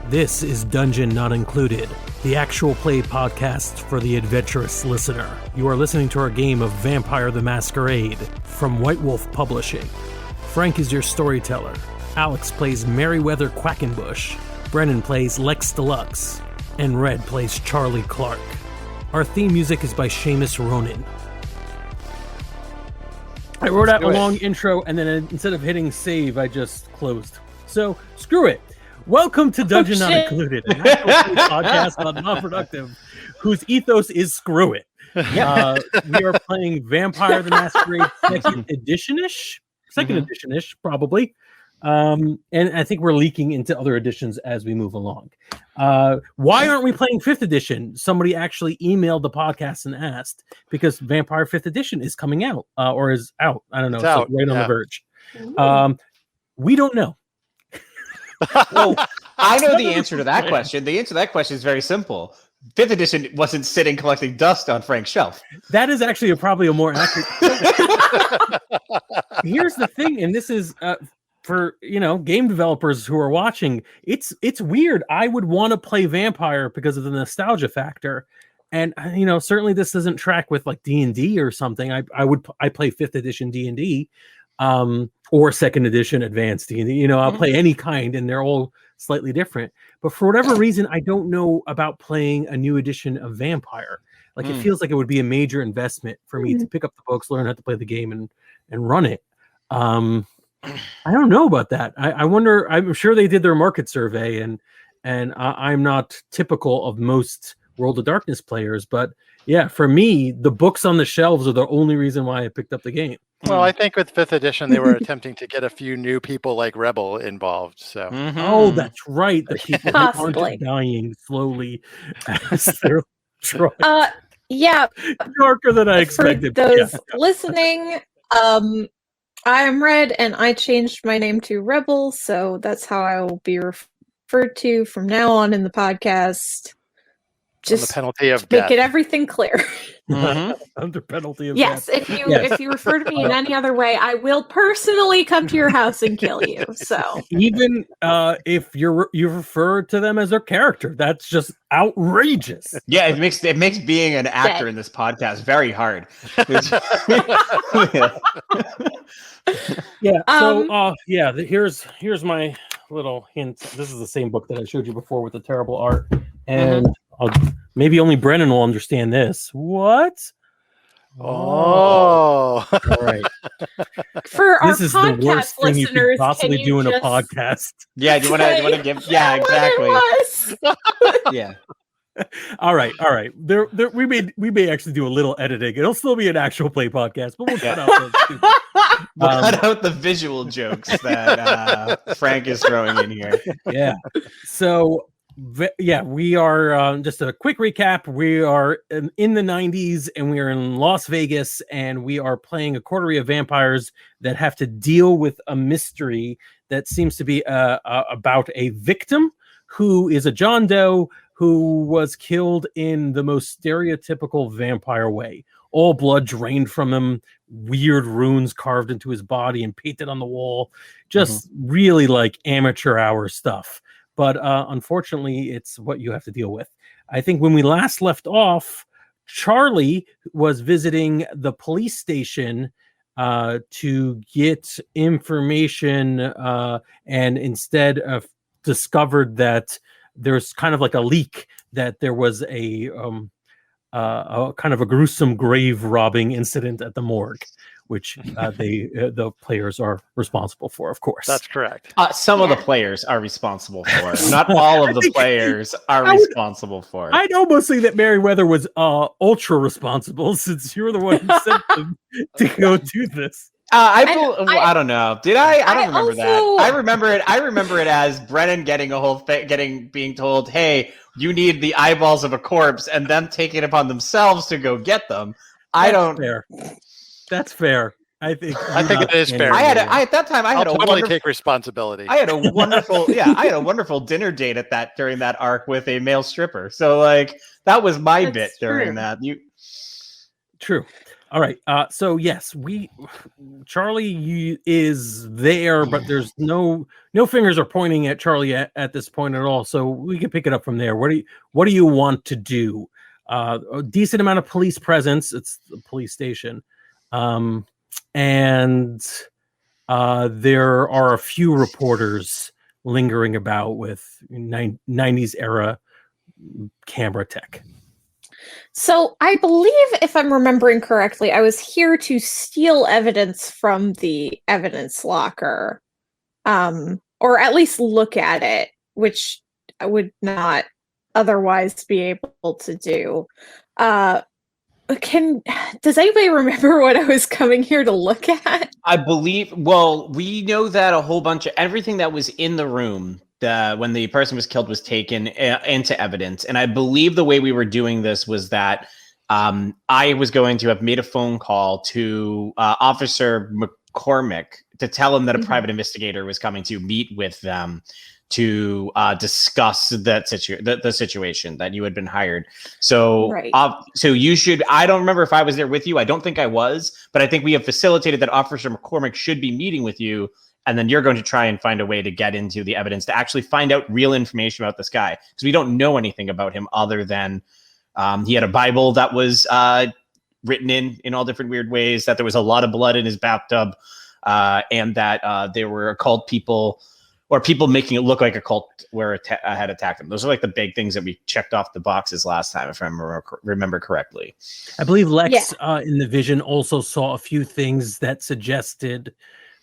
This is Dungeon Not Included, the actual play podcast for the adventurous listener. You are listening to our game of Vampire the Masquerade from White Wolf Publishing. Frank is your storyteller. Alex plays Merryweather Quackenbush. Brennan plays Lex Deluxe. And Red plays Charlie Clark. Our theme music is by Seamus Ronan. I wrote out a long intro, and then instead of hitting save, I just closed. So, screw it. Welcome to Dungeon Not Included, an actual podcast about Non-Productive, whose ethos is screw it. We are playing Vampire the Masquerade second edition-ish, probably. And I think we're leaking into other editions as we move along. Why aren't we playing 5th edition? Somebody actually emailed the podcast and asked, because Vampire 5th edition is coming out, or is out. I don't know. It's out. Like right on the verge. We don't know. Well, I know the answer to that question. The answer to that question is very simple. 5th edition wasn't sitting collecting dust on Frank's shelf. That is actually probably a more accurate. Here's the thing, and this is for game developers who are watching. It's weird. I would want to play Vampire because of the nostalgia factor, and certainly this doesn't track with like D&D or something. I play 5th edition D&D. Or 2nd edition advanced D&D. I'll play any kind, and they're all slightly different. But for whatever reason, I don't know about playing a new edition of Vampire. Like, it feels like it would be a major investment for me to pick up the books, learn how to play the game, and run it. I don't know about that. I wonder. I'm sure they did their market survey, and I'm not typical of most World of Darkness players, but yeah, for me, the books on the shelves are the only reason why I picked up the game. Well, I think with 5th edition, they were attempting to get a few new people like Rebel involved. So, Oh, that's right. The people who aren't dying slowly as they're trying. Yeah, Darker than I expected. For those listening, I'm Red, and I changed my name to Rebel, so that's how I will be referred to from now on in the podcast. Just the penalty of make death. it everything clear. Under penalty of death. If you refer to me in any other way, I will personally come to your house and kill you. So even if you refer to them as their character, that's just outrageous. Yeah, it makes being an actor in this podcast very hard. Here's my little hint. This is the same book that I showed you before with the terrible art, and maybe only Brennan will understand this. What? Oh, all right. For our this is the worst thing you could possibly do in a podcast. Yeah, do you want to give? Yeah, exactly. Yeah. All right. There, we may actually do a little editing. It'll still be an actual play podcast, but we'll cut out those two. Cut out the visual jokes that Frank is throwing in here. Yeah. So. We are just a quick recap. We are in the 90s, and we are in Las Vegas, and we are playing a coterie of vampires that have to deal with a mystery that seems to be about a victim who is a John Doe who was killed in the most stereotypical vampire way. All blood drained from him, weird runes carved into his body and painted on the wall. Just really like amateur hour stuff. But unfortunately, it's what you have to deal with. I think when we last left off, Charlie was visiting the police station to get information and instead discovered that there's kind of like a leak that there was a kind of a gruesome grave robbing incident at the morgue, which the players are responsible for, of course. That's correct. Some of the players are responsible for it. Not all of the players are responsible for it. I'd almost say that Merryweather was ultra responsible, since you're the one who sent them to go do this. I don't know. Did I? I don't remember that. I remember it as Brennan getting a whole being told, "Hey, you need the eyeballs of a corpse," and them taking it upon themselves to go get them. Fair. That's fair. I think it is fair. At that time I had I'll totally take responsibility. I had a wonderful dinner date during that arc with a male stripper. So like that was my bit during that. True. All right. So yes, Charlie is there, but there's no fingers are pointing at Charlie at this point at all. So we can pick it up from there. What do you want to do? A decent amount of police presence. It's the police station. And there are a few reporters lingering about with 90s era camera tech. So I believe, if I'm remembering correctly, I was here to steal evidence from the evidence locker, or at least look at it, which I would not otherwise be able to do. Does anybody remember what I was coming here to look at? I believe, well, we know that a whole bunch of everything that was in the room when the person was killed was taken into evidence. And I believe the way we were doing this was that I was going to have made a phone call to Officer McCormick to tell him that a private investigator was coming to meet with them to discuss the situation that you had been hired. So, so you should. I don't remember if I was there with you. I don't think I was, but I think we have facilitated that Officer McCormick should be meeting with you, and then you're going to try and find a way to get into the evidence to actually find out real information about this guy, because we don't know anything about him other than he had a Bible that was written in all different weird ways, that there was a lot of blood in his bathtub, and that there were occult people. Or people making it look like a cult had attacked them. Those are like the big things that we checked off the boxes last time, if I remember correctly. I believe Lex in the vision also saw a few things that suggested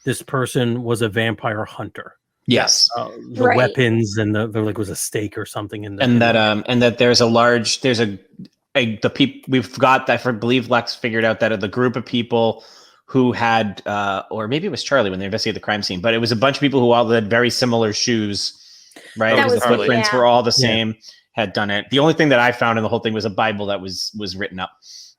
this person was a vampire hunter. Yes, the weapons and there was a stake or something in there, and that there's the people we've got. I believe Lex figured out that the group of people who had, or maybe it was Charlie when they investigated the crime scene, but it was a bunch of people who all had very similar shoes, right? The footprints were all the same, had done it. The only thing that I found in the whole thing was a Bible that was written up,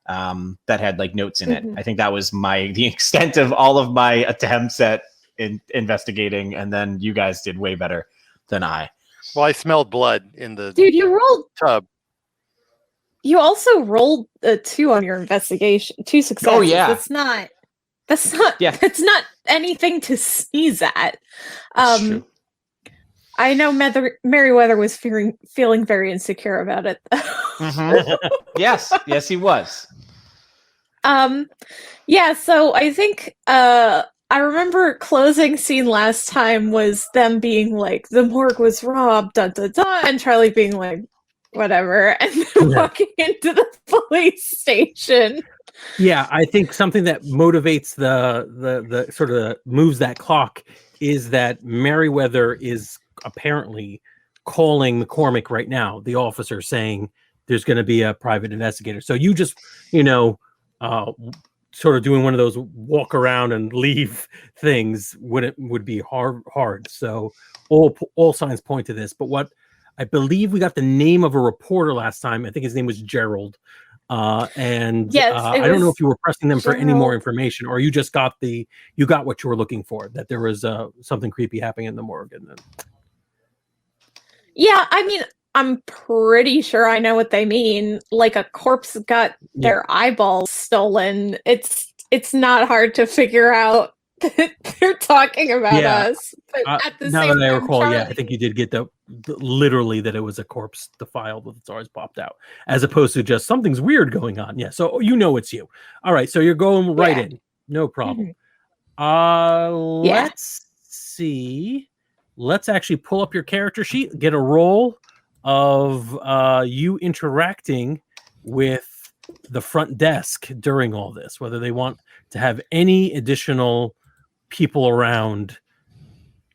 that had like notes in it. I think that was the extent of all of my attempts at investigating, and then you guys did way better than I. Well, I smelled blood in the you rolled tub. You also rolled a 2 on your investigation, 2 successes. Oh yeah, That's not anything to sneeze at. I know Merriweather was feeling very insecure about it, though. Yes, he was. So I think I remember closing scene last time was them being like, the morgue was robbed, da da da, and Charlie being like, whatever, and then walking into the police station. Yeah, I think something that motivates the sort of moves that clock is that Merriweather is apparently calling McCormick right now, the officer, saying there's going to be a private investigator. So you just, sort of doing one of those walk around and leave things would be hard. So all signs point to this. But what I believe we got the name of a reporter last time. I think his name was Gerald. I don't know if you were pressing them for any more information, or you just got what you were looking for, that there was something creepy happening in the morgue. And then... Yeah, I mean, I'm pretty sure I know what they mean. Like a corpse got their eyeballs stolen. It's not hard to figure out that they're talking about us. But at the now same that I time, recall, Charlie... I think you did get literally that it was a corpse defiled with its eyes popped out, as opposed to just something's weird going on. Yeah, so it's you. All right, so you're going right in. No problem. Let's see. Let's actually pull up your character sheet, get a roll of you interacting with the front desk during all this, whether they want to have any additional people around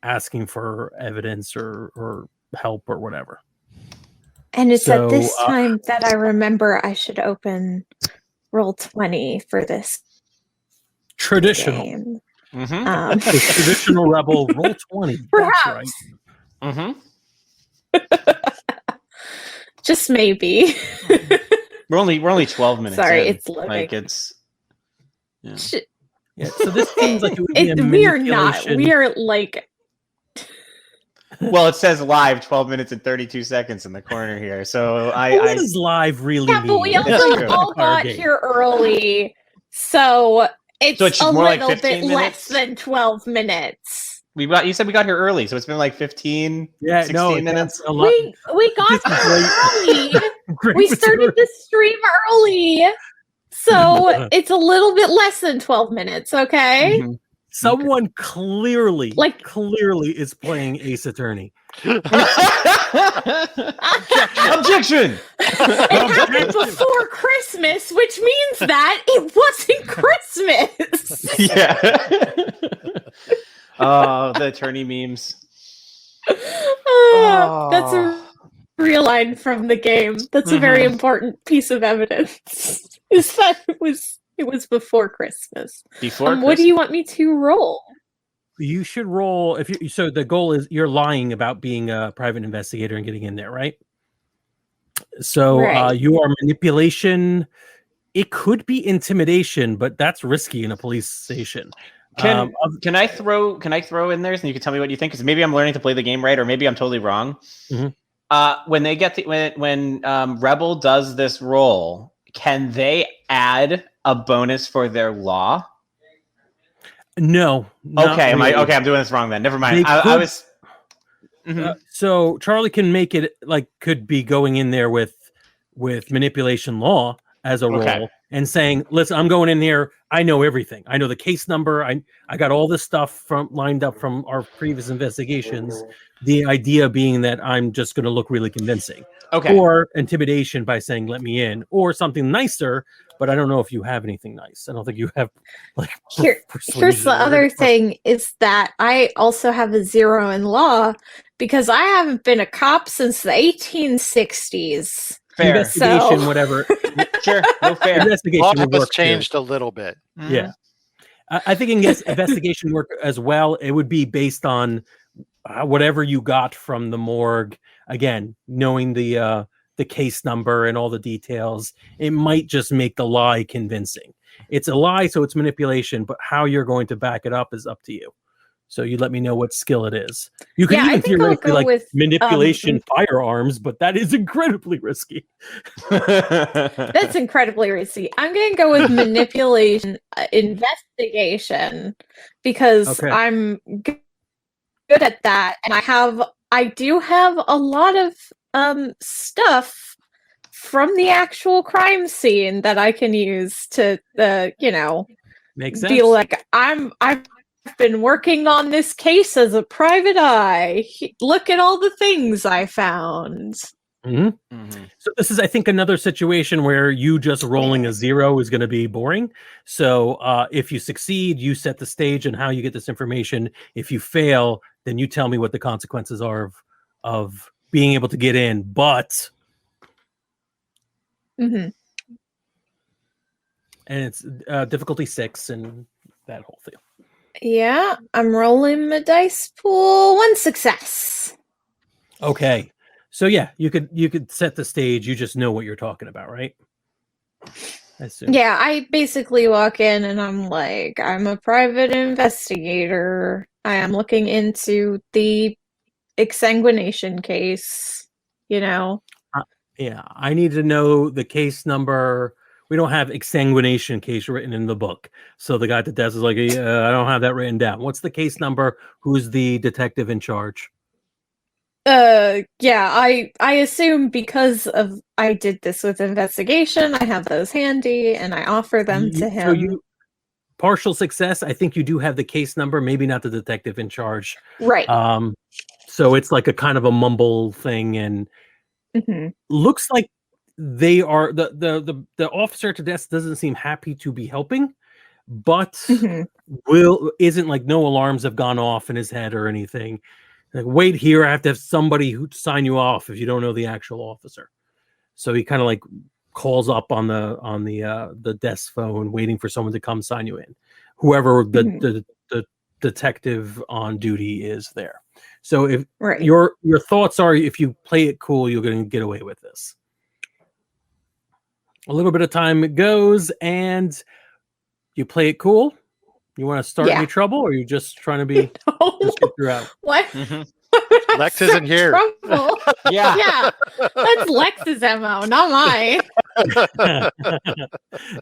asking for evidence or help or whatever. And it's at this time that I remember I should open Roll20 for this traditional game. Traditional Rebel Roll20. Perhaps. That's right. Just maybe. We're only 12 minutes. Sorry, in. it's loading. Like it's. Yeah, so this seems like it would be a We are not. manipulation. We are like. Well, it says live 12 minutes and 32 seconds in the corner here. So What does live really Yeah, mean? but we That's also true. all got here early, so it's it's a more like little bit 15 less minutes? than 12 minutes. you said we got here early, so it's been like 15, Yeah, 16 no, minutes. a lot. We got This is here early. Great We started material. the stream early, so it's a little bit less than 12 minutes. Okay. Mhm. Someone clearly Like- is playing Ace Attorney. Objection! It happened before Christmas, which means that it wasn't Christmas. Yeah. Oh, the attorney memes. That's a real line from the game. That's a very important piece of evidence. Is that it was before Christmas. Before What do you want me to roll? You should roll if you. So the goal is you're lying about being a private investigator and getting in there, right? So Right. you are manipulation. It could be intimidation, but that's risky in a police station. Can I throw in there and you can tell me what you think? Because maybe I'm learning to play the game right, or maybe I'm totally wrong. Mhm. When they get when Rebel does this roll, can they add a bonus for their law? No. Okay, really. I'm doing this wrong then. Never mind. They I could- was. Mhm. So Charlie can make it could be going in there with manipulation law as a Okay. role and saying, listen, I'm going in here. I know everything. I know the case number. I got all this stuff lined up from our previous investigations. The idea being that I'm just going to look really convincing. Okay. Or intimidation by saying, let me in, or something nicer. But I don't know if you have anything nice. I don't think you have Here's persuasion the or- other thing is that I also have a 0 in law because I haven't been a cop since the 1860s. Fair. Investigation, So- whatever. Sure. No fair. Investigation Law would has work too. changed a little bit. Yeah. I think in investigation work as well, it would be based on whatever you got from the morgue. Again, knowing the case number and all the details, it might just make the lie convincing. It's a lie, so it's manipulation, but how you're going to back it up is up to you. So you let me know what skill it is. You could Yeah, I even think I'll theoretically go with, manipulation firearms, but that is incredibly risky. That's incredibly risky. I'm going to go with manipulation investigation because Okay. I'm good at that, and I do have a lot of stuff from the actual crime scene that I can use to Makes sense. be like I've been working on this case as a private eye. Look at all the things I found. Mhm. Mhm. So this is, I think, another situation where you just rolling a 0 is going to be boring. So if you succeed, you set the stage and how you get this information. If you fail, then you tell me what the consequences are of being able to get in. But Mhm. and it's difficulty 6 and that whole thing. Yeah, I'm rolling my dice pool. 1 success. Okay, so yeah, you could set the stage. You just know what you're talking about, right? I assume. Yeah, I basically walk in and I'm like, I'm a private investigator. I am looking into the exsanguination case, Yeah, I need to know the case number. We don't have exsanguination case written in the book. So the guy at the desk is like, I don't have that written down. What's the case number? Who's the detective in charge? Yeah, I assume because of I did this with investigation, I have those handy and I offer them to him. So you partial success. I think you do have the case number, maybe not the detective in charge. Right. So it's like a kind of a mumble thing, and Mhm. looks like they are the officer at the desk doesn't seem happy to be helping, but Mhm. isn't like no alarms have gone off in his head or anything. Like, wait here, I have to have somebody who sign you off if you don't know the actual officer. So he kind of like calls up on the desk phone, waiting for someone to come sign you in. Whoever the detective on duty is there. So if Right. your thoughts are, if you play it cool, you're going to get away with this. A little bit of time goes, and you play it cool. You want to start Yeah. any trouble, or are you just trying to be just get throughout? What? Mhm. Lex isn't here. Trouble. Yeah. Yeah, that's Lex's MO, not mine.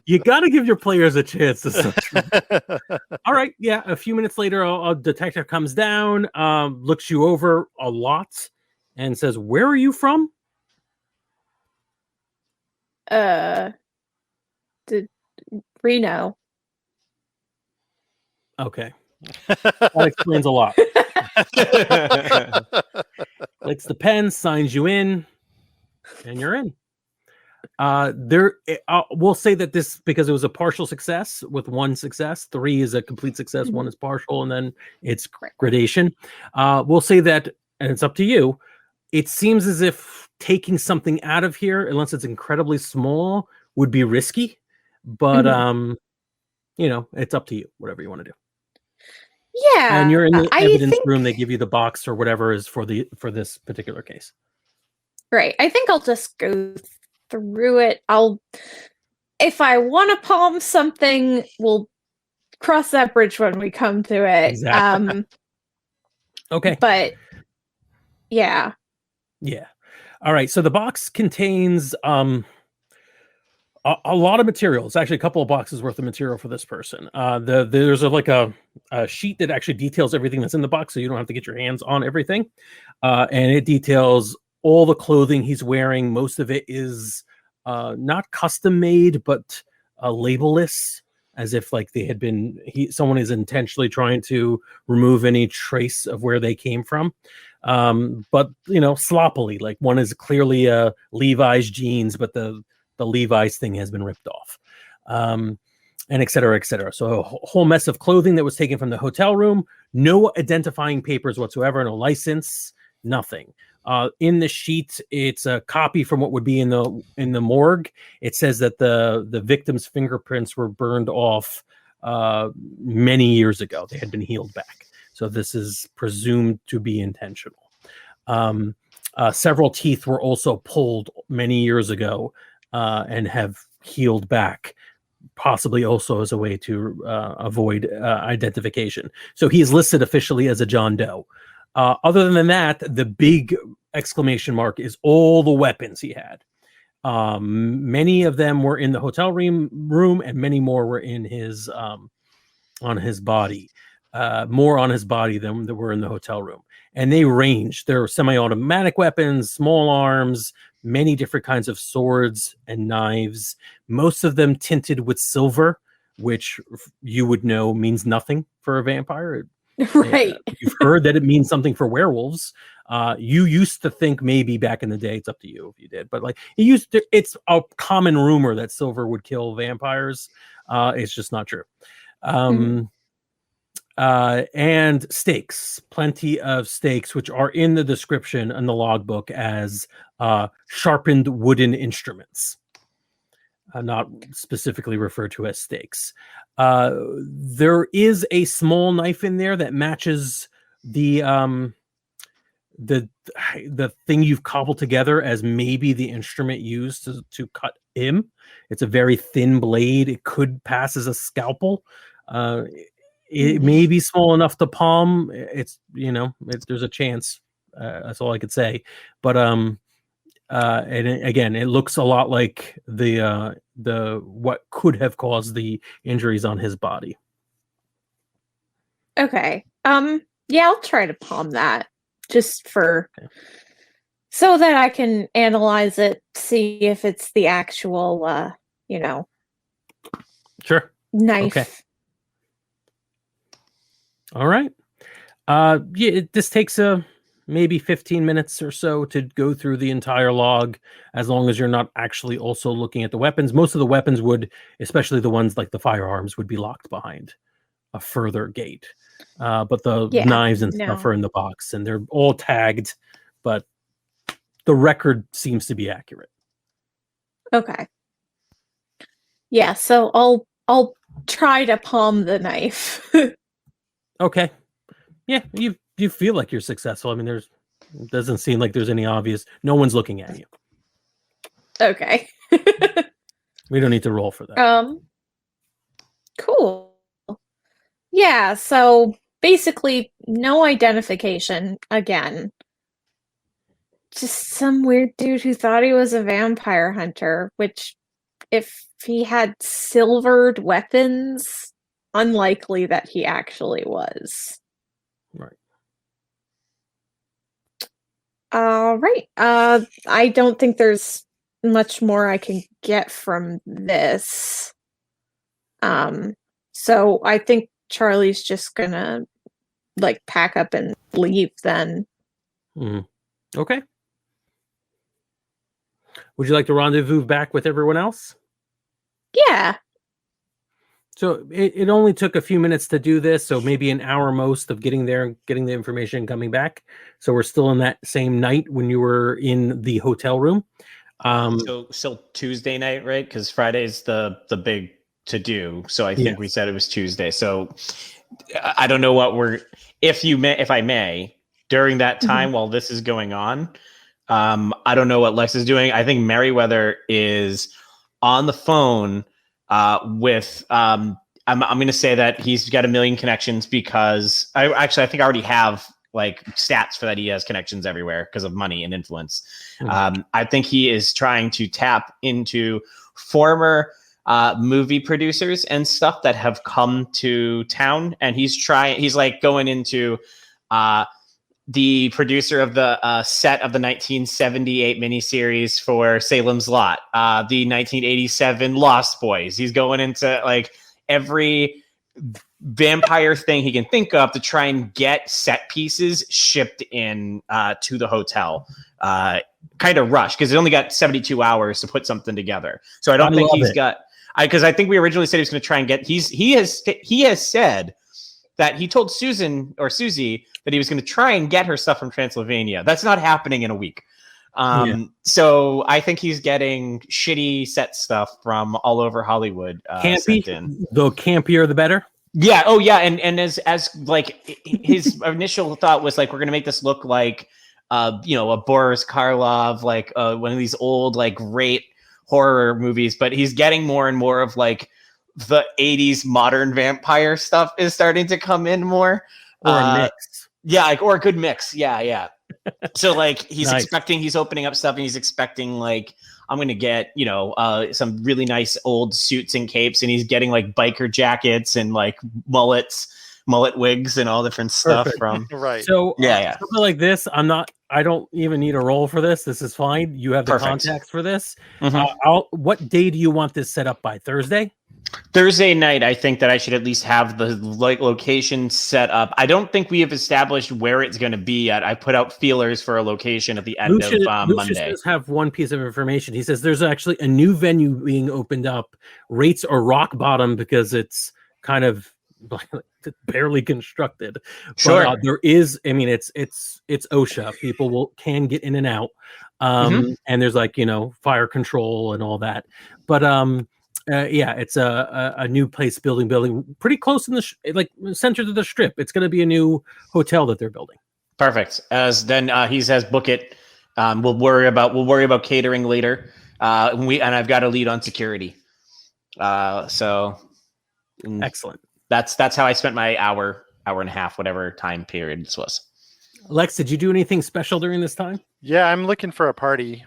You got to give your players a chance to start trouble. All right, yeah. A few minutes later, a detective comes down, looks you over a lot, and says, "Where are you from?" Reno. Okay, that explains a lot. Licks the pen, signs you in, and you're in. We'll say that this, because it was a partial success with 1 success, 3 is a complete success, 1 is partial, and then it's gradation. We'll say that, and it's up to you. It seems as if taking something out of here, unless it's incredibly small, would be risky. But it's up to you. Whatever you want to do. Yeah, And you're in the I evidence think, room. They give you the box or whatever is for this particular case. right. I think I'll just go through it. If I want to palm something, we'll cross that bridge when we come to it. Exactly. Okay. But yeah. Yeah. All right. So the box contains a lot of material. It's actually a couple of boxes worth of material for this person. There's a sheet that actually details everything that's in the box, so you don't have to get your hands on everything. And it details all the clothing he's wearing. Most of it is not custom made, but labelless, as if like they had been. Someone is intentionally trying to remove any trace of where they came from. But sloppily. Like one is clearly a Levi's jeans, but the Levi's thing has been ripped off, and et cetera, et cetera. So a whole mess of clothing that was taken from the hotel room, no identifying papers whatsoever, no license, nothing. In the sheet, it's a copy from what would be in the morgue. It says that the victim's fingerprints were burned off many years ago. They had been healed back. So this is presumed to be intentional. Several teeth were also pulled many years ago, and have healed back, possibly also as a way to avoid identification. So he's listed officially as a John Doe. Other than that, the big exclamation mark is all the weapons he had. Many of them were in the hotel room, and many more were in his on his body. More on his body than that were in the hotel room. And they ranged. There were semi-automatic weapons, small arms, many different kinds of swords and knives, most of them tinted with silver, which you would know means nothing for a vampire. Right. You've heard that it means something for werewolves. You used to think maybe back in the day, it's up to you if you did, but like it's a common rumor that silver would kill vampires. It's just not true. And stakes, plenty of stakes, which are in the description in the logbook as sharpened wooden instruments, not specifically referred to as stakes. There is a small knife in there that matches the thing you've cobbled together as maybe the instrument used to cut him. It's a very thin blade. It could pass as a scalpel. It may be small enough to palm. There's a chance. That's all I could say. But and again, it looks a lot like the what could have caused the injuries on his body. Okay. Yeah, I'll try to palm that just so that I can analyze it, see if it's the actual Sure. knife. Okay. All right. This takes maybe 15 minutes or so to go through the entire log, as long as you're not actually also looking at the weapons. Most of the weapons would, especially the ones like the firearms, would be locked behind a further gate. But the knives and stuff are in the box, and they're all tagged, but the record seems to be accurate. Okay. Yeah, so I'll try to palm the knife. Okay. Yeah, you feel like you're successful. I mean, it doesn't seem like there's any obvious. No one's looking at you. Okay. We don't need to roll for that. Cool. Yeah, so basically no identification again. Just some weird dude who thought he was a vampire hunter, which if he had silvered weapons, unlikely that he actually was. Right. All right. I don't think there's much more I can get from this. So I think Charlie's just gonna like pack up and leave then. Okay. Would you like to rendezvous back with everyone else? Yeah. So it only took a few minutes to do this, so maybe an hour most of getting there, getting the information, coming back. So we're still in that same night when you were in the hotel room. So still Tuesday night, right? Because Friday's the big to do. So I think we said it was Tuesday. So I don't know what we're if I may, during that time while this is going on. I don't know what Lex is doing. I think Merriweather is on the phone with I'm going to say that he's got a million connections because I think I already have like stats for that. He has connections everywhere because of money and influence. I think he is trying to tap into former movie producers and stuff that have come to town, and he's like going into the producer of the set of the 1978 miniseries for Salem's Lot, the 1987 Lost Boys. He's going into like every vampire thing he can think of to try and get set pieces shipped in to the hotel. Kind of rush because it only got 72 hours to put something together. So I don't think he's got. Because I think we originally said he was going to try and get. He has said that he told Susie that he was going to try and get her stuff from Transylvania. That's not happening in a week. So I think he's getting shitty set stuff from all over Hollywood. Campy, the campier the better. Yeah. Oh yeah. And as like his initial thought was like, we're going to make this look like, a Boris Karloff, like one of these old, like great horror movies, but he's getting more and more of like the 80s modern vampire stuff is starting to come in more. Or a mix. Yeah, like, or a good mix. Yeah. So like he's expecting, he's opening up stuff and he's expecting like, I'm going to get, some really nice old suits and capes, and he's getting like biker jackets and like mullet wigs and all different stuff. Perfect. From Right. So something like this, I don't even need a roll for this. This is fine. You have the contacts for this. What day do you want this set up by? Thursday night. I think that I should at least have the location set up. I don't think we have established where it's going to be yet. I put out feelers for a location at the end of Monday. Lucius does have one piece of information. He says there's actually a new venue being opened up. Rates are rock bottom because it's kind of barely constructed. Sure. But, there is, I mean, it's OSHA. People can get in and out. And there's like, fire control and all that. But it's a new place building pretty close in the center to the strip. It's going to be a new hotel that they're building. Perfect. As then he says, book it. We'll worry about catering later. And I've got a lead on security. So excellent. That's how I spent my hour and a half, whatever time period this was. Lex, did you do anything special during this time? Yeah, I'm looking for a party.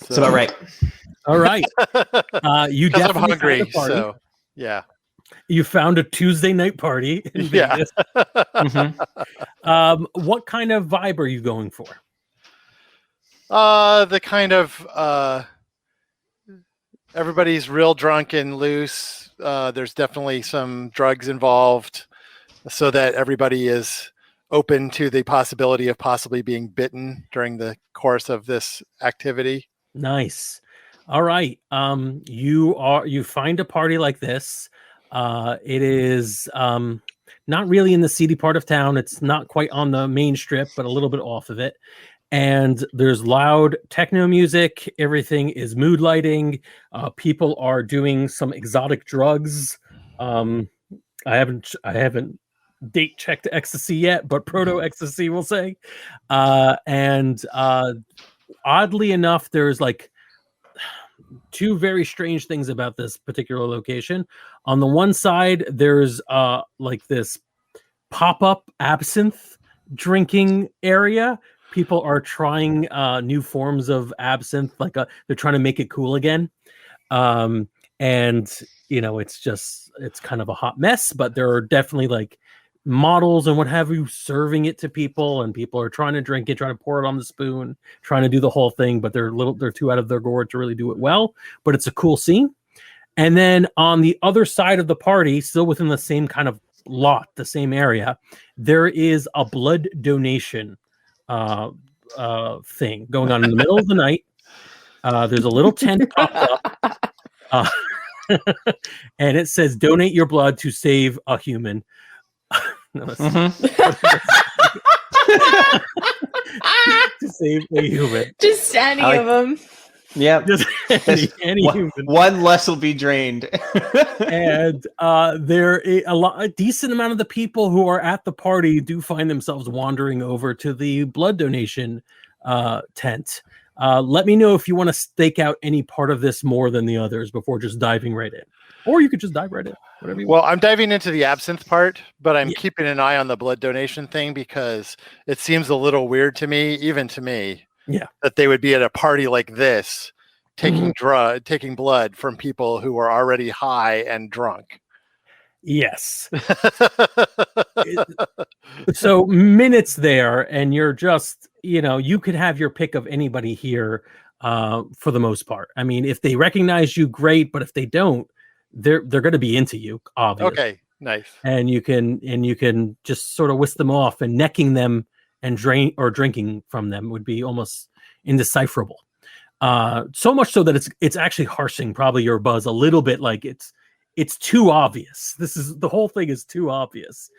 That's about right. All right. You definitely I'm hungry, found a party. so yeah. You found a Tuesday night party in Vegas. What kind of vibe are you going for? The kind of everybody's real drunk and loose. There's definitely some drugs involved, so that everybody is open to the possibility of possibly being bitten during the course of this activity. Nice. All right. You find a party like this. It is not really in the seedy part of town. It's not quite on the main strip, but a little bit off of it. And there's loud techno music. Everything is mood lighting. People are doing some exotic drugs. I haven't date checked ecstasy yet, but proto ecstasy, we'll say. And oddly enough, there's like two very strange things about this particular location. On the one side, there's like this pop-up absinthe drinking area. People are trying new forms of absinthe, like they're trying to make it cool again. And it's kind of a hot mess, but there are definitely like models and what have you serving it to people, and people are trying to drink it, trying to pour it on the spoon, trying to do the whole thing, but they're too out of their gourd to really do it well. But it's a cool scene. And then on the other side of the party, still within the same kind of lot, the same area, there is a blood donation thing going on in the middle of the night. There's a little tent popped up, and it says, "Donate your blood to save a human." To save a human. Just any of them. Yeah, Just any human. One less will be drained. And a decent amount of the people who are at the party do find themselves wandering over to the blood donation tent. Let me know if you want to stake out any part of this more than the others before just diving right in. Or you could just dive right in, whatever you want. Well, I'm diving into the absinthe part, but I'm keeping an eye on the blood donation thing because it seems a little weird to me, even to me, that they would be at a party like this taking taking blood from people who are already high and drunk. Yes. So minutes there, and you're just, you could have your pick of anybody here for the most part. I mean, if they recognize you, great, but if they don't, they're going to be into you, obviously. Okay, nice. And you can just sort of whisk them off, and necking them and drinking from them would be almost indecipherable. So much so that it's actually harsing probably your buzz a little bit. Like it's too obvious. The whole thing is too obvious.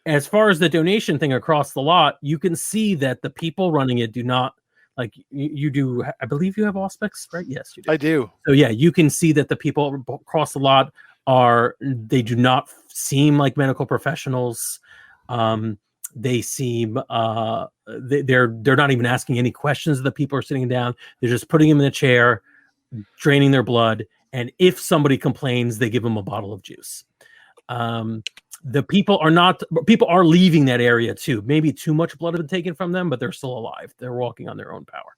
As far as the donation thing across the lot, you can see that the people running it do not, like you do. I believe you have Auspex, right? Yes, you do. I do. So yeah, you can see that the people across the lot they do not seem like medical professionals. They seem they're not even asking any questions of the people who are sitting down. They're just putting them in a chair, draining their blood, and if somebody complains, they give them a bottle of juice. The people are leaving that area too. Maybe too much blood has been taken from them, but they're still alive. They're walking on their own power.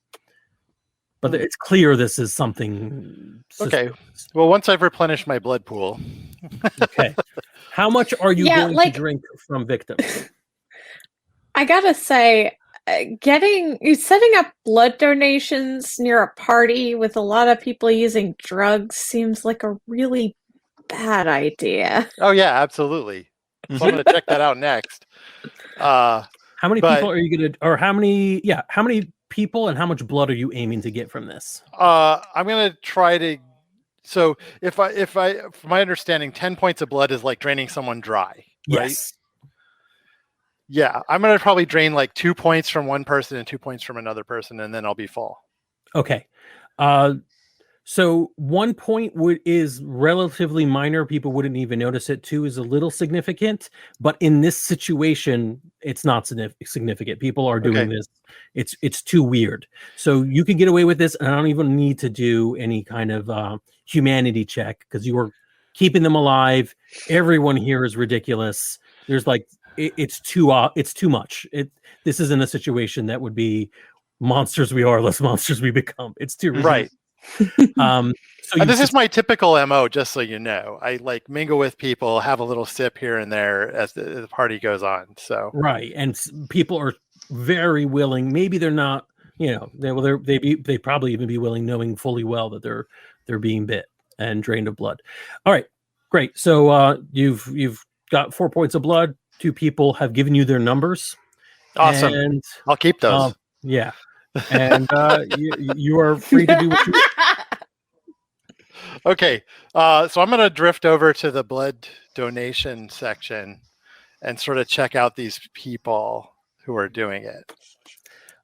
But it's clear this is something. Okay. Well, once I've replenished my blood pool. Okay. How much are you going to drink from victims? I gotta say, setting up blood donations near a party with a lot of people using drugs seems like a really bad idea. Oh yeah, absolutely. So I'm going to check that out next. How many people are you going to, or how many people and how much blood are you aiming to get from this? I'm going to try to. So if from my understanding, 10 points of blood is like draining someone dry. Right? Yes. Yeah, I'm going to probably drain like 2 points from one person and 2 points from another person, and then I'll be full. Okay. So 1 point is relatively minor. People wouldn't even notice it. 2 is a little significant, but in this situation, it's not significant. People are doing this. It's too weird. So you can get away with this, and I don't even need to do any kind of humanity check because you are keeping them alive. Everyone here is ridiculous. There's like it's too much. This isn't a situation that would be monsters we are, less monsters we become. It's too right. So this is my typical MO, just so you know. I like mingle with people, have a little sip here and there as the party goes on. So right, and people are very willing. Maybe they're not, they probably even be willing, knowing fully well that they're being bit and drained of blood. All right, great. So you've got 4 points of blood. 2 people have given you their numbers. Awesome. And I'll keep those. Yeah. And you are free to do what you Okay. So I'm going to drift over to the blood donation section and sort of check out these people who are doing it.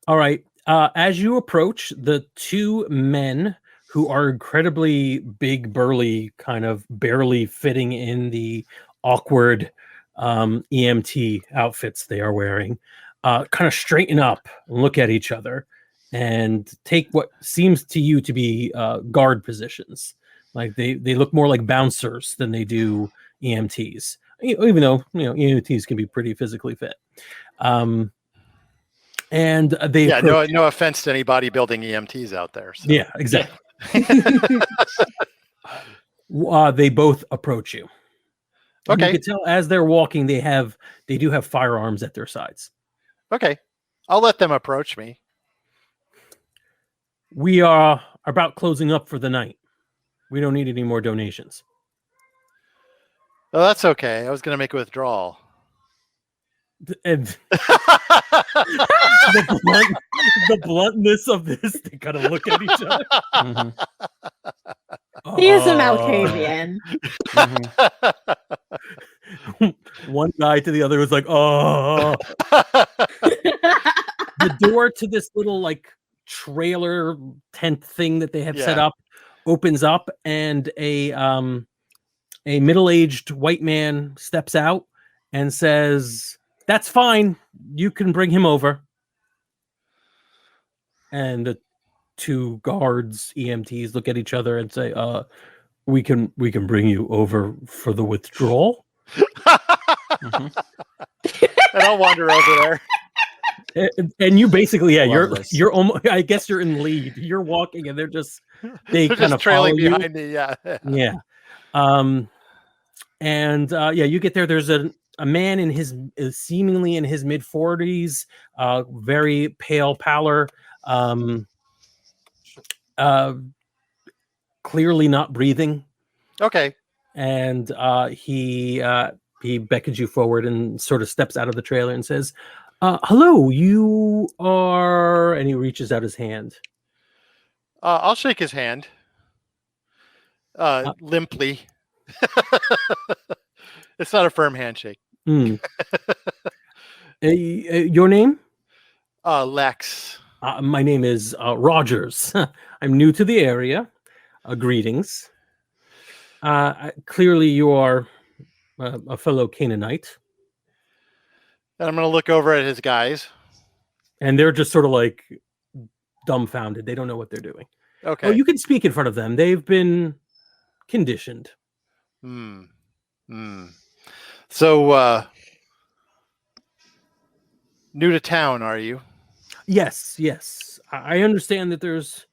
All right. As you approach, the 2 men who are incredibly big, burly, kind of barely fitting in the awkward EMT outfits they are wearing, kind of straighten up and look at each other. and take what seems to you to be guard positions. Like they look more like bouncers than they do EMTs, even though EMTs can be pretty physically fit. And they no offense to any bodybuilding EMTs out there. So. Yeah, exactly. They both approach you. And Okay. you can tell as they're walking, they do have firearms at their sides. Okay. I'll let them approach me. We are about closing up for the night. We don't need any more donations. Oh, that's okay. I was going to make a withdrawal. And the bluntness of this, they kind of look at each other. Mhm. He is a Malkavian. One guy to the other was like, oh. The door to this little like trailer tent thing that they have set up opens up, and a middle-aged white man steps out and says, "That's fine. You can bring him over." And the two guards, EMTs, look at each other and say, we can bring you over for the withdrawal." Mhm. And I'll wander over there. And you basically, Love you're almost, I guess you're in lead. You're walking and they're They're kind just of trailing follow behind me. Yeah. you. Yeah. You get there. There's a man in his seemingly in his mid 40s, very pale pallor, clearly not breathing. Okay. And he beckons you forward and sort of steps out of the trailer and says, "Hello, you are," and he reaches out his hand. I'll shake his hand. Limply. It's not a firm handshake. Your name? Lex. My name is Rogers. I'm new to the area. Greetings. Clearly, you are a fellow Canaanite. And I'm going to look over at his guys. And they're just sort of like dumbfounded. They don't know what they're doing. Okay. Oh, you can speak in front of them. They've been conditioned. So, new to town, are you? Yes. I understand that there's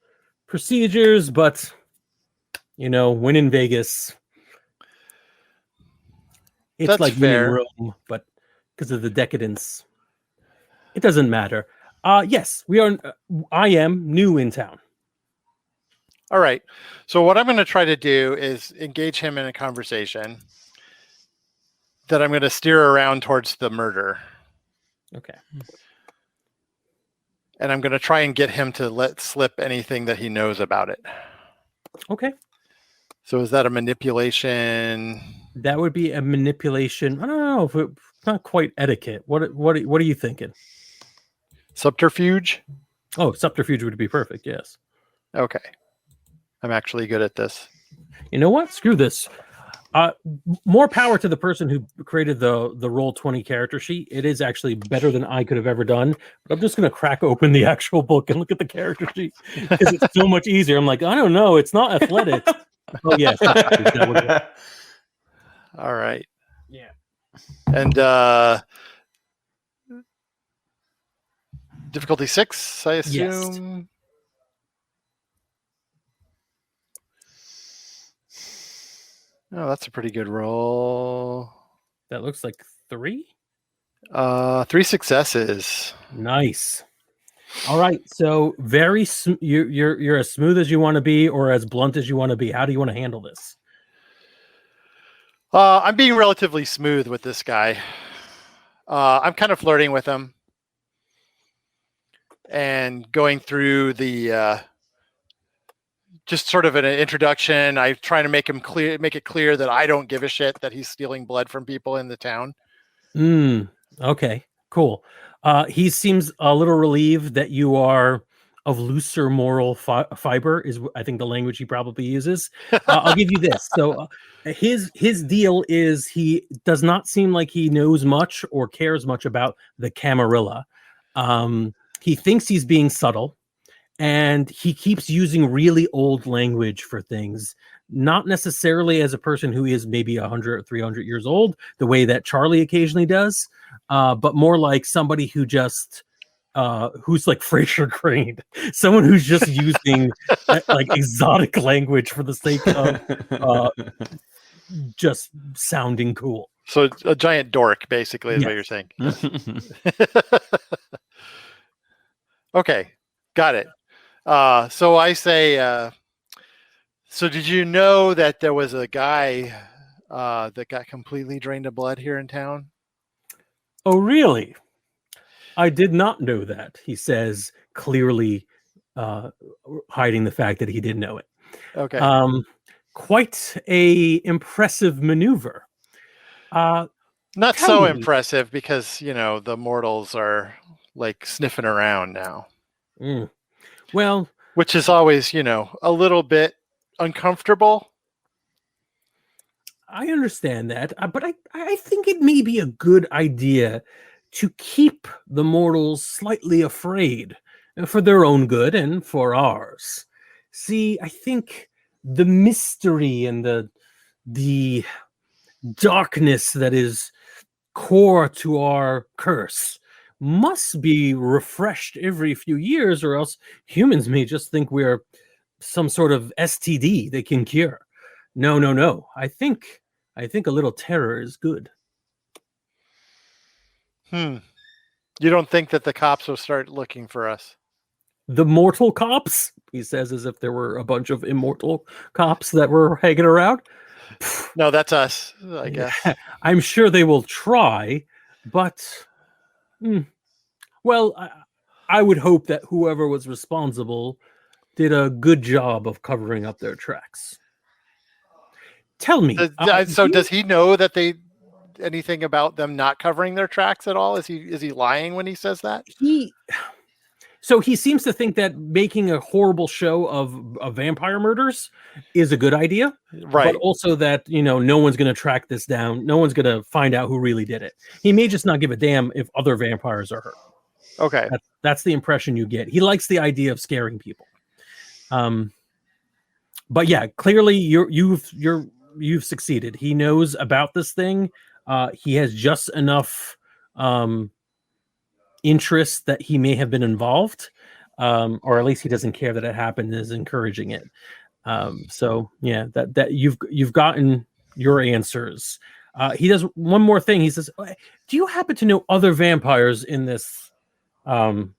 procedures, but when in Vegas, it's That's like fair. winning Rome, but because of the decadence, it doesn't matter. Yes, we are. I am new in town. All right. So what I'm going to try to do is engage him in a conversation that I'm going to steer around towards the murder. Okay. And I'm going to try and get him to let slip anything that he knows about it. Okay. So is that a manipulation? That would be a manipulation. I don't know if it's not quite etiquette. What are you thinking? Subterfuge? Oh, subterfuge would be perfect. Yes. Okay. I'm actually good at this. You know what? Screw this. More power to the person who created the Roll20 character sheet. It is actually better than I could have ever done. But I'm just going to crack open the actual book and look at the character sheet because it's so much easier. I'm like, I don't know. It's not athletic. Oh, yes. All right. Yeah. And difficulty 6, I assume. Yes. Oh, that's a pretty good roll. That looks like 3. 3 successes. Nice. All right. So you're as smooth as you want to be, or as blunt as you want to be. How do you want to handle this? I'm being relatively smooth with this guy. I'm kind of flirting with him and going through the just sort of an introduction. I'm trying to make it clear that I don't give a shit that he's stealing blood from people in the town. Okay, cool. He seems a little relieved that you are of looser moral fiber, is I think the language he probably uses. I'll give you this. So his deal is he does not seem like he knows much or cares much about the Camarilla. He thinks he's being subtle. and he keeps using really old language for things, not necessarily as a person who is maybe 100 or 300 years old, the way that Charlie occasionally does, but more like somebody who just who's like Fraser Crane, someone who's just using like exotic language for the sake of just sounding cool. So a giant dork, basically, is what you're saying. Okay, got it. So I say, so did you know that there was a guy that got completely drained of blood here in town? Oh, really? I did not know that, he says, clearly hiding the fact that he didn't know it. Okay. Quite a impressive maneuver. Not so impressive because, the mortals are like sniffing around now. Well, which is always, a little bit uncomfortable. I understand that, but I think it may be a good idea to keep the mortals slightly afraid for their own good and for ours. See, I think the mystery and the darkness that is core to our curse must be refreshed every few years, or else humans may just think we're some sort of STD they can cure. No. I think a little terror is good. You don't think that the cops will start looking for us? The mortal cops? He says as if there were a bunch of immortal cops that were hanging around. No, that's us, I guess. I'm sure they will try, but well, I would hope that whoever was responsible did a good job of covering up their tracks. Tell me. Does he know that anything about them not covering their tracks at all? Is he lying when he says that? So he seems to think that making a horrible show of vampire murders is a good idea, right? But also that no one's going to track this down. No one's going to find out who really did it. He may just not give a damn if other vampires are hurt. Okay, that's the impression you get. He likes the idea of scaring people. But yeah, clearly you've succeeded. He knows about this thing. He has just enough interest that he may have been involved, or at least he doesn't care that it happened and is encouraging it. So yeah, that you've gotten your answers. He does one more thing. He says, "Do you happen to know other vampires in this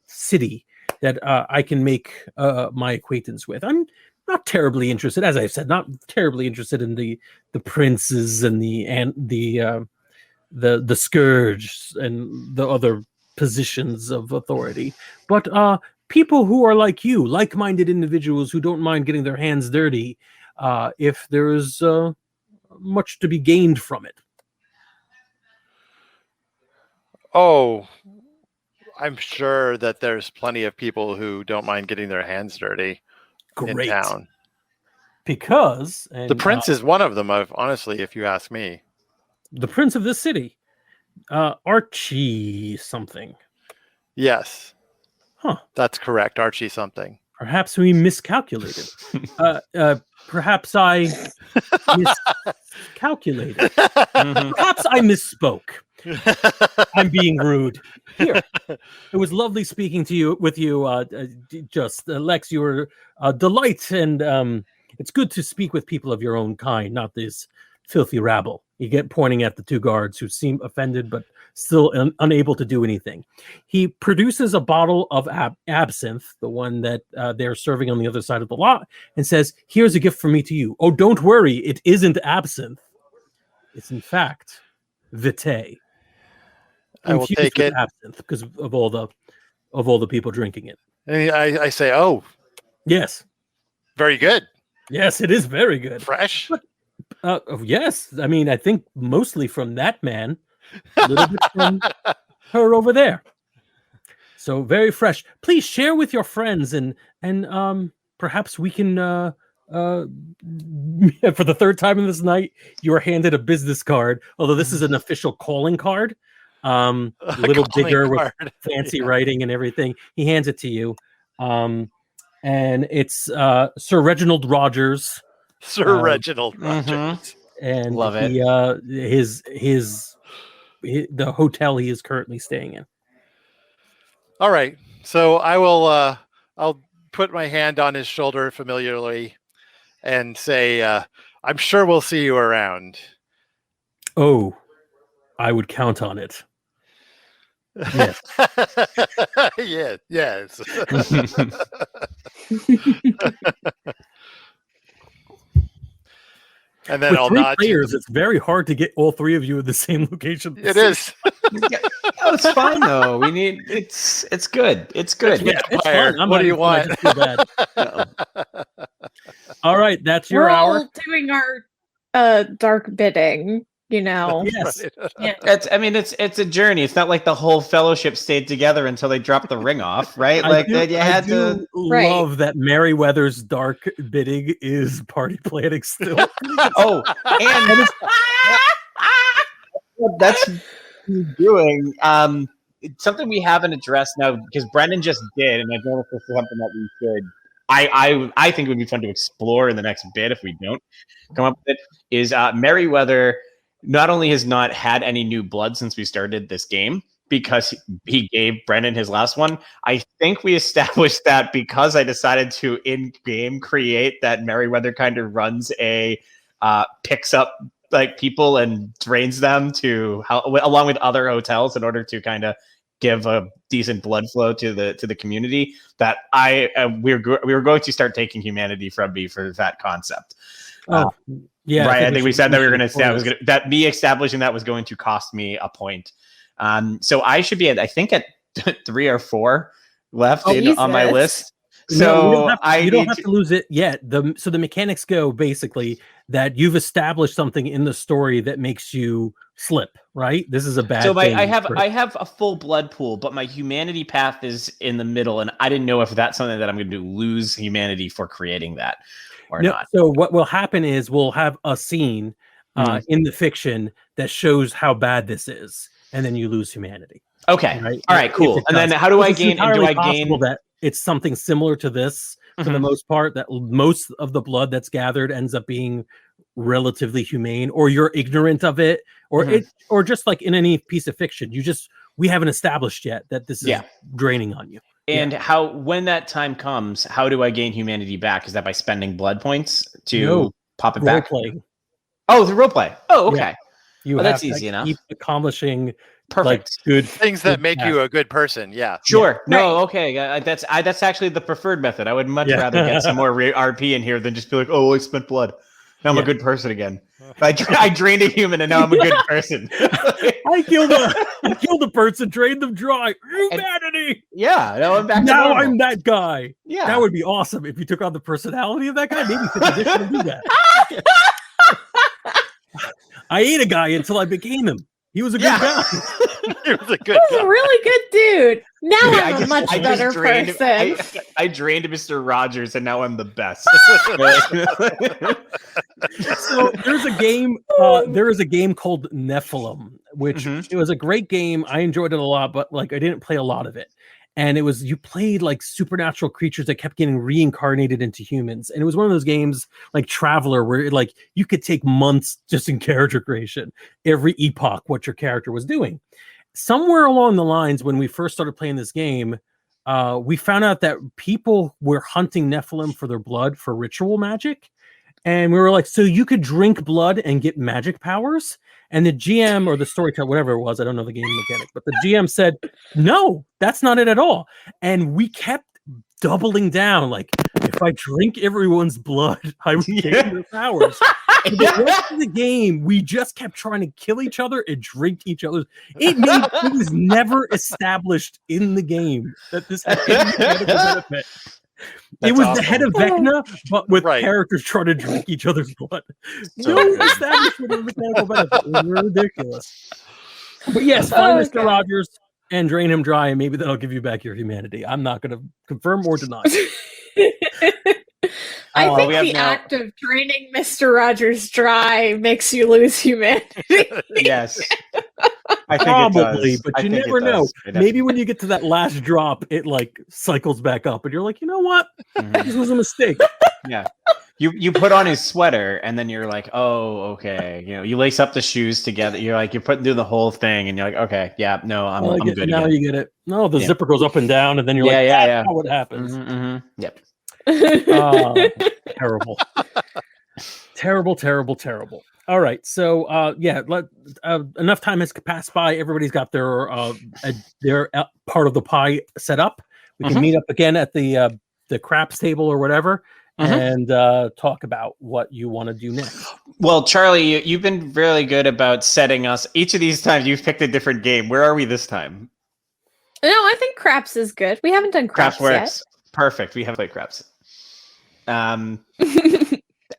city that I can make my acquaintance with?" I'm not terribly interested, as I've said, not terribly interested in the princes and the scourge and the other positions of authority, but people who are like you, like-minded individuals who don't mind getting their hands dirty if there's much to be gained from it. Oh, I'm sure that there's plenty of people who don't mind getting their hands dirty in town. Because the prince is one of them, honestly, if you ask me. The prince of this city. Archie something. Yes. Huh. That's correct. Archie something. Perhaps we miscalculated. Perhaps I miscalculated. Perhaps I misspoke. I'm being rude. Here. It was lovely speaking with you. Just Lex, you were a delight, and it's good to speak with people of your own kind, not this filthy rabble. You get pointing at the two guards who seem offended but still unable to do anything. He produces a bottle of absinthe, the one that they're serving on the other side of the lot, and says, "Here's a gift from me to you. Oh, don't worry, it isn't absinthe. It's in fact vitae. I will take it, absinthe because of all the people drinking it." And I say, "Oh, yes, very good. Yes, it is very good. Fresh." But, yes, I mean, I think mostly from that man, a little bit from her over there. So very fresh. Please share with your friends, and perhaps we can. For the third time in this night, you are handed a business card. Although this is an official calling card, a little bigger with fancy writing and everything. He hands it to you. and it's Sir Reginald Rogers. Sir Reginald mhm. Rogers. And Love it. the hotel he is currently staying in. All right. So I will I'll put my hand on his shoulder familiarly and say, I'm sure we'll see you around. Oh, I would count on it. Yes. Yeah, yes. And then With I'll 3 nod to players, the- it's very hard to get all 3 of you in the same location. It is. Oh, it's fine though. We need it's good. It's good. Yeah, it's Vampire. fun. I'm What do having you fun. I want? just feel bad. All right, that's your We're hour. all doing our dark bidding, you know. Yes. Yeah. It's a journey. It's not like the whole fellowship stayed together until they dropped the ring off, right? Like that you had to. Right. love that Merryweather's dark bidding is party planning still. Oh, and that's what he's doing. It's something we haven't addressed now because Brendan just did, and I don't know if this is something that we should. I think it would be fun to explore in the next bit if we don't come up with it. Is Merryweather not only has not had any new blood since we started this game because he gave Brendan his last one. I think we established that because I decided to in-game create that Merryweather kind of runs a picks up like people and drains them to along with other hotels in order to kind of give a decent blood flow to the community. That we were going to start taking humanity from me for that concept. Oh, yeah. Right. I think we said that we were going to say that me establishing that was going to cost me a point. So I should be at 3 or 4 left on my list. So you don't have to lose it yet. So the mechanics go basically that you've established something in the story that makes you slip, right? This is a bad thing. I have a full blood pool, but my humanity path is in the middle, and I didn't know if that's something that I'm going to lose humanity for creating that or not. So what will happen is we'll have a scene in the fiction that shows how bad this is, and then you lose humanity. Okay. Right? All right, cool. And then how do I gain? And do I gain that it's something similar to this for the most part, that most of the blood that's gathered ends up being relatively humane, or you're ignorant of it, or just like in any piece of fiction, we haven't established yet that this is draining on you. And when that time comes, how do I gain humanity back? Is that by spending blood points to pop it back? Playing. Oh, the role play. Oh, okay. Yeah. That's easy enough. Keep accomplishing perfect good things that make you a good person. Yeah. Sure. Yeah. No. Okay. That's actually the preferred method. I would much rather get some more RP in here than just be like, oh, I spent blood. Now I'm a good person again. I drained a human and now I'm a good person. I killed a person, drained them dry. Humanity. Now I'm back. Now I'm that guy. Yeah. That would be awesome if you took on the personality of that guy. Maybe fifth edition would do that. I ate a guy until I became him. He was a good guy. He was a good He was a really good dude. Now I'm a much better person. I drained Mr. Rogers and now I'm the best. So there's a game. There is a game called Nephilim, which it was a great game. I enjoyed it a lot, but I didn't play a lot of it. And you played like supernatural creatures that kept getting reincarnated into humans. And it was one of those games like Traveler where you could take months just in character creation, every epoch, what your character was doing. Somewhere along the lines, when we first started playing this game, we found out that people were hunting Nephilim for their blood for ritual magic. And we were like, so you could drink blood and get magic powers? And the GM or the storyteller, whatever it was, I don't know the game mechanic, but the GM said, no, that's not it at all. And we kept doubling down. Like, if I drink everyone's blood, I would gain their powers. And the rest of the game, we just kept trying to kill each other and drink each other's. It was never established in the game that this had any medical benefit. It was awesome. The head of Vecna, but with characters trying to drink each other's blood. No establishment of mechanical benefit. It was ridiculous. But yes, find Mr. Rogers and drain him dry, and maybe that'll give you back your humanity. I'm not going to confirm or deny. I think the act of draining Mr. Rogers dry makes you lose humanity. Yes. I think Probably, it does. but I you think it never know. does. Maybe when you get to that last drop, it like cycles back up, and you're like, you know what? This was a mistake. Yeah. You put on his sweater and then you're like, oh, okay. You know, you lace up the shoes together. You're like, you're putting through the whole thing and you're like, okay, yeah, no, I'm good Now again. you get it. No, the Yeah. zipper goes up and down, and then you're Yeah, like, yeah. that's not what happens. Yep. Oh, terrible. Terrible. All right. So enough time has passed by. Everybody's got their part of the pie set up. We can meet up again at the craps table or whatever and talk about what you want to do next. Well, Charlie, you've been really good about setting us. Each of these times you've picked a different game. Where are we this time? No, I think craps is good. We haven't done craps works. yet. Perfect. We haven't played craps.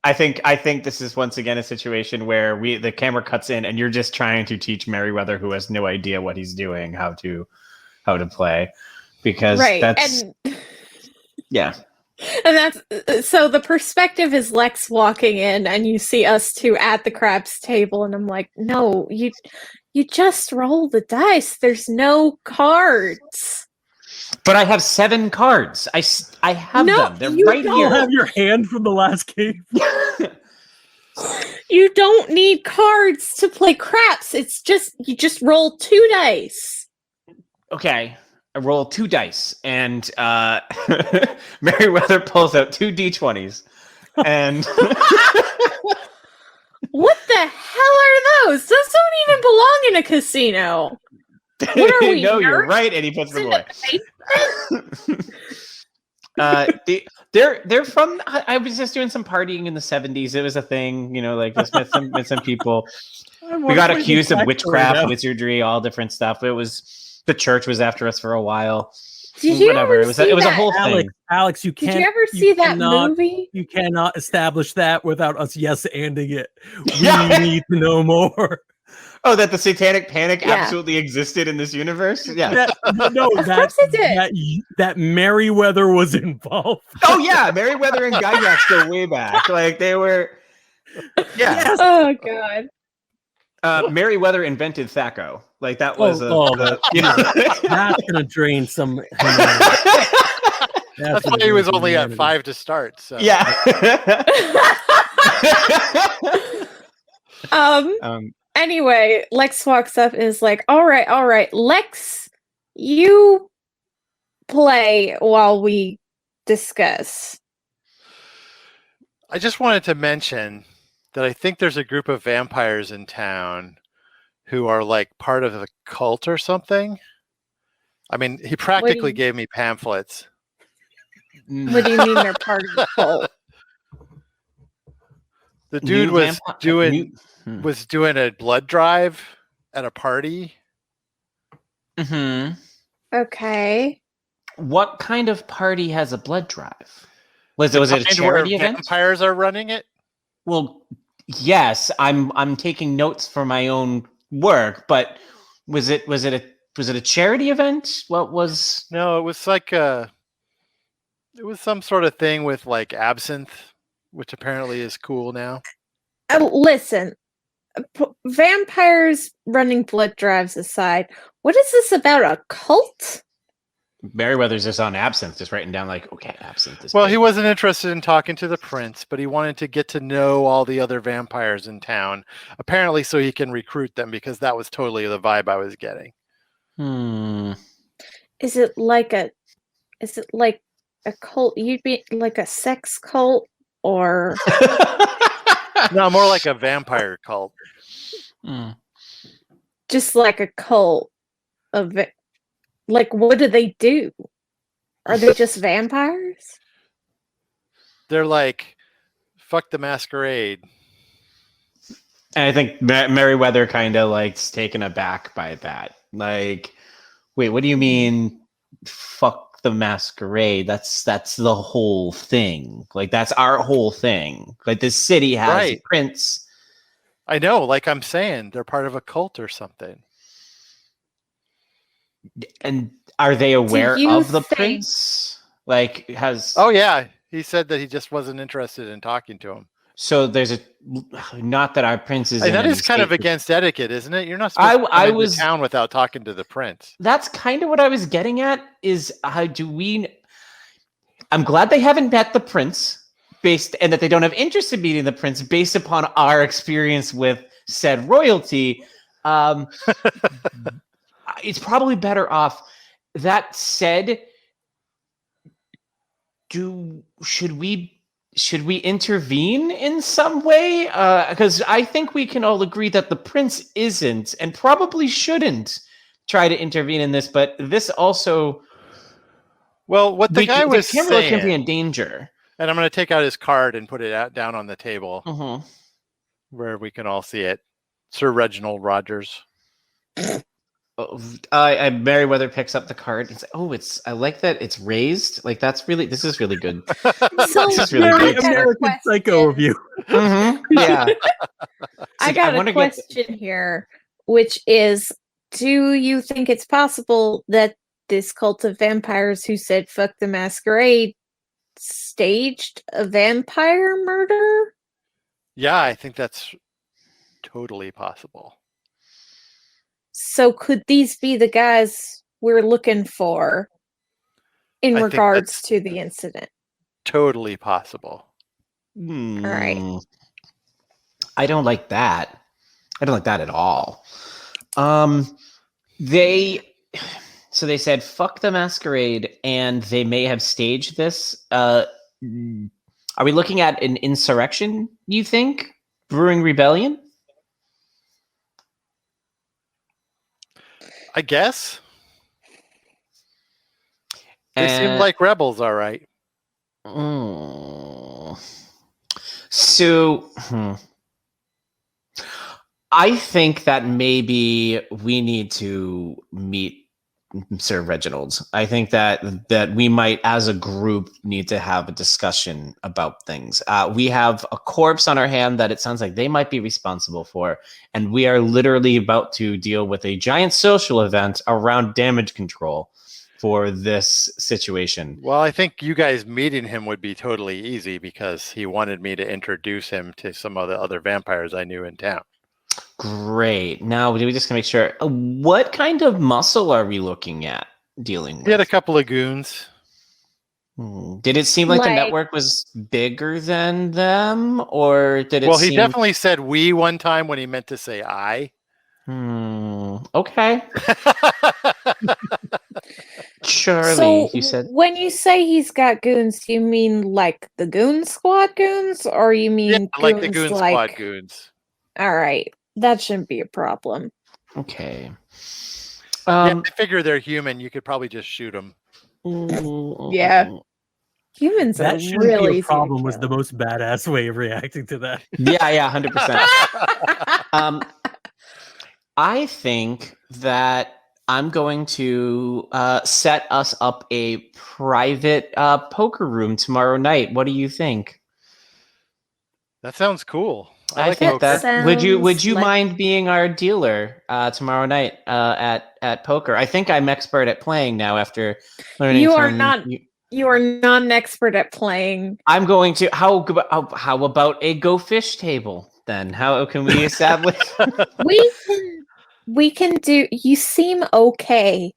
I think this is once again a situation where the camera cuts in and you're just trying to teach Merriweather, who has no idea what he's doing, how to play, because that's yeah. And that's so the perspective is Lex walking in and you see us two at the craps table, and I'm like, no, you just roll the dice. There's no cards. But I have 7 cards. I have them. They're right here. You have your hand from the last game. You don't need cards to play craps. It's just you just roll 2 dice. Okay. I roll 2 dice, and Merriweather pulls out 2 d20s, and what the hell are those? Those don't even belong in a casino. What are we? No, nerds? you're right, and he puts them away. They're from. I was just doing some partying in the 70s. It was a thing, you know. Like just met some people. We got accused of witchcraft, wizardry, all different stuff. It was. The church was after us for a while. Did you Whatever. Ever It was a whole thing. Alex, you can't. Did you ever see that movie? You cannot establish that without us yes-anding it. We need to know more. Oh, that the Satanic Panic absolutely existed in this universe? Yeah. That Merriweather was involved. Oh yeah, Merriweather and Gygax go way back. Like they were. Yeah. Yes. Oh god. Merriweather invented Thaco. Like that was that's gonna drain some. That's why he was only at 5 to start. So yeah. Anyway, Lex walks up and is like, all right, Lex, you play while we discuss. I just wanted to mention that I think there's a group of vampires in town who are like part of a cult or something. I mean, he practically gave me pamphlets. What do you mean they're part of the cult? The dude was doing a blood drive at a party. Mm-hmm. Okay. What kind of party has a blood drive? Was it a charity event? Vampires are running it? Well, yes, I'm taking notes for my own work, but was it a charity event? What was? No, it was like it was some sort of thing with like absinthe, which apparently is cool now. Listen, vampires running blood drives aside, what is this about a cult? Merriweather's just on absinthe, just writing down like, okay, absinthe. Well, he wasn't interested in talking to the prince, but he wanted to get to know all the other vampires in town, apparently so he can recruit them, because that was totally the vibe I was getting. Is it like a cult? You'd be like a sex cult or No, more like a vampire cult. Just like a cult of it. Like, what do they do? Are they just vampires? They're like, fuck the masquerade. And I think Merriweather kind of like taken aback by that. Like, wait, what do you mean? Fuck the masquerade? That's the whole thing. Like, that's our whole thing. Like, this city has a prince. I know. Like I'm saying, they're part of a cult or something. And are they aware of the prince? Like, has... Oh, yeah. He said that he just wasn't interested in talking to him. So there's a not that our prince is. That is kind of against etiquette, isn't it? You're not supposed to come into town without talking to the prince. That's kind of what I was getting at. Is how do we? I'm glad they haven't met the prince, and that they don't have interest in meeting the prince based upon our experience with said royalty. It's probably better off. That said, should we intervene in some way? Because I think we can all agree that the prince isn't and probably shouldn't try to intervene in this. But this also, well, what the guy was saying, can be in danger. And I'm going to take out his card and put it down on the table where we can all see it. Sir Reginald Rogers. Meriwether picks up the card and says, I like that it's raised. Like this is really good. So this is really good. American Psycho of you. Yeah. I got a question here, which is, do you think it's possible that this cult of vampires who said fuck the masquerade staged a vampire murder? Yeah, I think that's totally possible. So could these be the guys we're looking for in regards to the incident? Totally possible. All right. I don't like that. I don't like that at all. They said fuck the masquerade, and they may have staged this. Are we looking at an insurrection, you think? Brewing rebellion? I guess. They seem like rebels, all right. So, I think that maybe we need to meet Sir Reginald. I think that we might, as a group, need to have a discussion about things. We have a corpse on our hand that it sounds like they might be responsible for, and we are literally about to deal with a giant social event around damage control for this situation. Well, I think you guys meeting him would be totally easy because he wanted me to introduce him to some of the other vampires I knew in town. Great. Now, we just make sure. What kind of muscle are we looking at dealing with? He had a couple of goons. Did it seem like the network was bigger than them, or did it? Well, he definitely said "we" one time when he meant to say "I." Okay. Charlie, so you said when you say he's got goons, do you mean like the Goon Squad goons, or you mean like the Goon Squad goons? All right, that shouldn't be a problem. Okay. I figure they're human. You could probably just shoot them. Yeah. Humans that are shouldn't really be a problem. Was the most badass way of reacting to that. Yeah, 100%. I think that I'm going to set us up a private poker room tomorrow night. What do you think? That sounds cool. I think that would you mind being our dealer tomorrow night at poker? I think I'm expert at playing now after learning. You are not. You are not an expert at playing. I'm going to. How about a go fish table then? How can we establish? We can do. You seem okay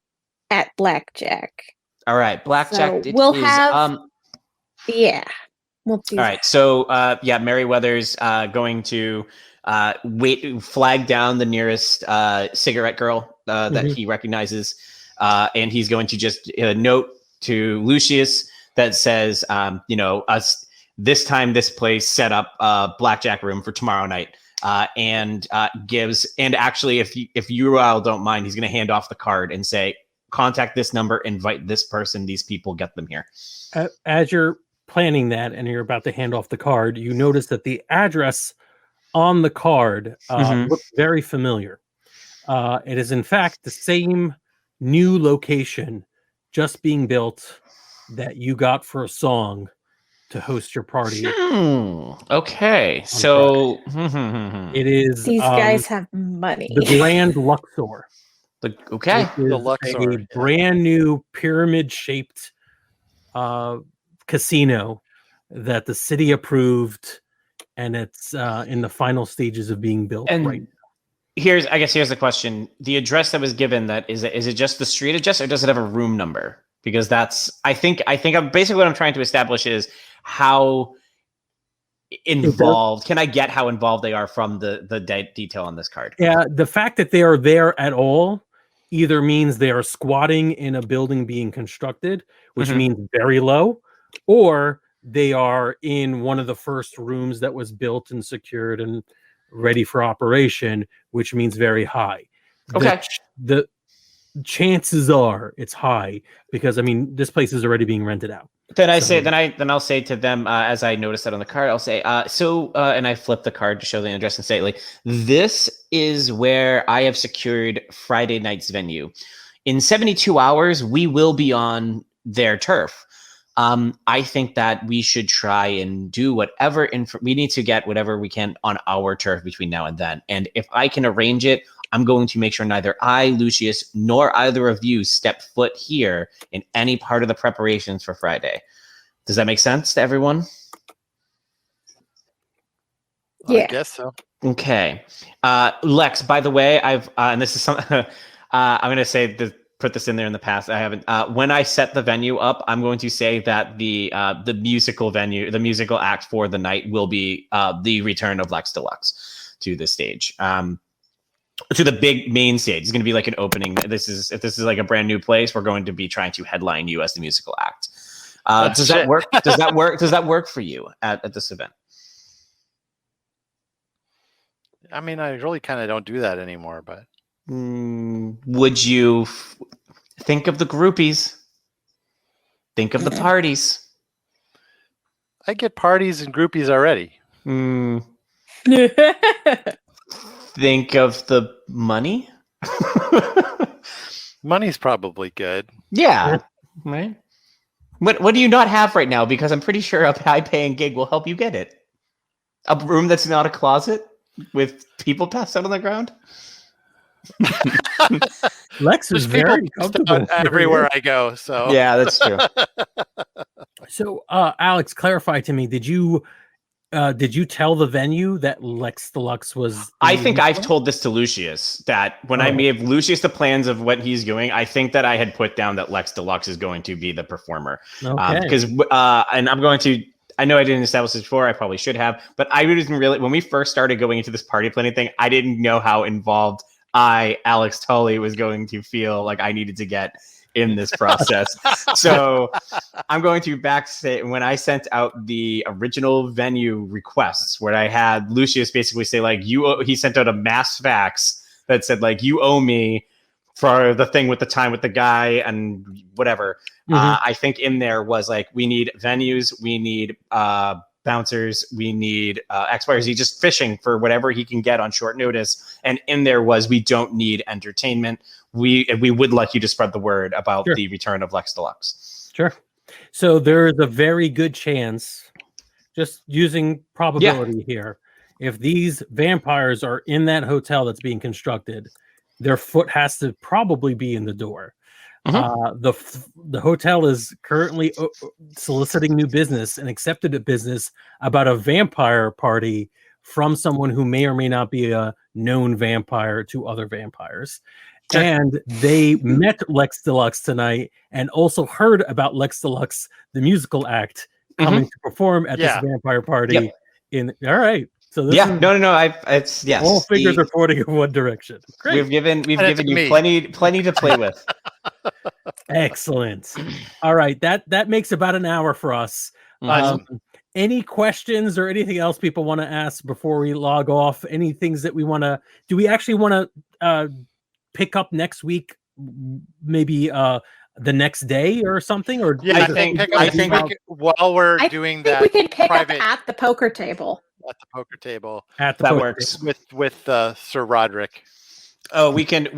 at blackjack. All right, blackjack. So we'll have. Yeah. We'll do all right, so Meriwether's going to flag down the nearest cigarette girl that he recognizes, and he's going to just note to Lucius that says, us this time, this place set up a blackjack room for tomorrow night, and actually, if you all don't mind, he's going to hand off the card and say, contact this number, invite this person, these people, get them here. As you're planning that and you're about to hand off the card, you notice that the address on the card looks very familiar. It is in fact the same new location just being built that you got for a song to host your party. Okay, so it is these guys have money. The Grand Luxor. The Luxor, a brand new pyramid shaped casino that the city approved and it's in the final stages of being built. And right. here's the question: the address that was given, is it just the street address, or does it have a room number? Because that's I think basically what I'm trying to establish is how involved. Can I get how involved they are from the detail on this card? Yeah, the fact that they are there at all either means they are squatting in a building being constructed, which means very low, or they are in one of the first rooms that was built and secured and ready for operation, which means very high. Okay. The chances are it's high because this place is already being rented out. Then I'll say to them, as I noticed that on the card, I'll say, and I flip the card to show the address and say, like, this is where I have secured Friday night's venue. In 72 hours, we will be on their turf. I think that we should try and do whatever we need to get whatever we can on our turf between now and then. And if I can arrange it, I'm going to make sure neither I, Lucius, nor either of you step foot here in any part of the preparations for Friday. Does that make sense to everyone? Yeah. I guess so. Okay. Lex, by the way, and this is something I'm going to say this. Put this in there in the past. I haven't. When I set the venue up, I'm going to say that the musical venue, the musical act for the night will be the return of Lex Deluxe to the stage, to the big main stage. It's going to be like an opening. If this is like a brand new place, we're going to be trying to headline you as the musical act. Does that work? Does that work? Does that work for you at this event? I really kind of don't do that anymore, but. Would you think of the groupies? Think of the parties. I get parties and groupies already. Think of the money. Money's probably good. Yeah, right. What do you not have right now? Because I'm pretty sure a high-paying gig will help you get it. A room that's not a closet with people passed out on the ground. Lex is very comfortable everywhere I go. So yeah, that's true. So, Alex, clarify to me: did you tell the venue that Lex Deluxe was? I think I've told this to Lucius that when I gave Lucius the plans of what he's doing, I think that I had put down that Lex Deluxe is going to be the performer. Okay. Because and I'm going to. I know I didn't establish this before. I probably should have, but I didn't really. When we first started going into this party planning thing, I didn't know how involved Alex Tully, was going to feel like I needed to get in this process. So I'm going to say when I sent out the original venue requests, where I had Lucius basically say, like, he sent out a mass fax that said, like, you owe me for the thing with the time with the guy and whatever. I think in there was like, we need venues, we need bouncers, we need X, Y, or Z, just fishing for whatever he can get on short notice. And in there was, we don't need entertainment. We would like you to spread the word about the return of Lex Deluxe. Sure. So there's a very good chance, just using probability here, if these vampires are in that hotel that's being constructed, their foot has to probably be in the door. The hotel is currently soliciting new business and accepted a business about a vampire party from someone who may or may not be a known vampire to other vampires. And they met Lex Deluxe tonight and also heard about Lex Deluxe, the musical act, coming to perform at this vampire party. All right. So this is, It's yes. All figures are pointing in one direction. Great. We've given you plenty to play with. Excellent. All right, that makes about an hour for us. Any questions or anything else people want to ask before we log off? Any things that we want to? Do we actually want to pick up next week? Maybe the next day or something? Or I think while we're doing that, we can pick up at the poker table. At the poker table. That works with Sir Roderick. Oh, we can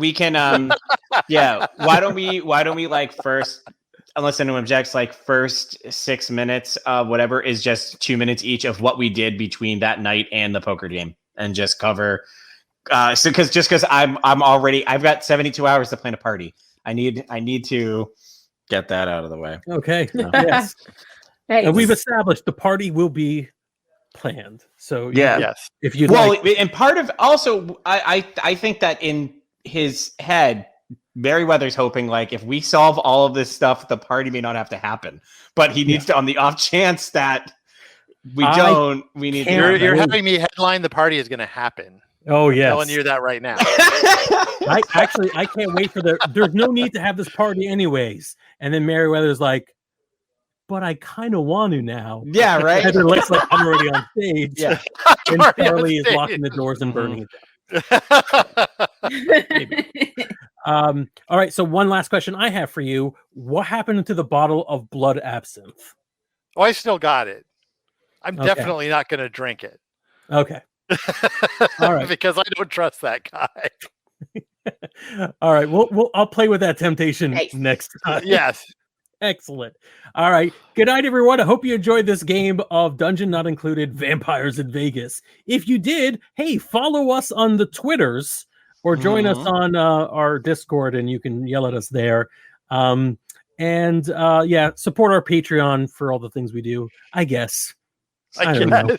yeah. Why don't we like first, unless anyone objects, like first 6 minutes of whatever is just 2 minutes each of what we did between that night and the poker game, and just cover because I've got 72 hours to plan a party. I need to get that out of the way. Okay. Yes. Hey. And we've established the party will be planned. So Yeah. Yes. if you'd Well, like, and part of also, I think that in his head, Merryweather's hoping like if we solve all of this stuff, the party may not have to happen. But he needs to, on the off chance that we don't, we need to. You're having me headline the party is going to happen. oh I'm yes, telling you that right now. I can't wait for there's no need to have this party anyways. And then Merryweather's like, but I kind of want to now. Yeah, right. Heather looks like I'm already on stage. Yeah. And Charlie is locking the doors and burning it down. All right. So one last question I have for you. What happened to the bottle of blood absinthe? Oh, I still got it. I'm Okay. definitely not going to drink it. Okay. All right. Because I don't trust that guy. All right. I'll play with that temptation next time. Yes. Excellent. All right. Good night, everyone. I hope you enjoyed this game of Dungeon Not Included Vampires in Vegas. If you did, hey, follow us on the Twitters or join us on our Discord and you can yell at us there. Support our Patreon for all the things we do, I guess. I don't know.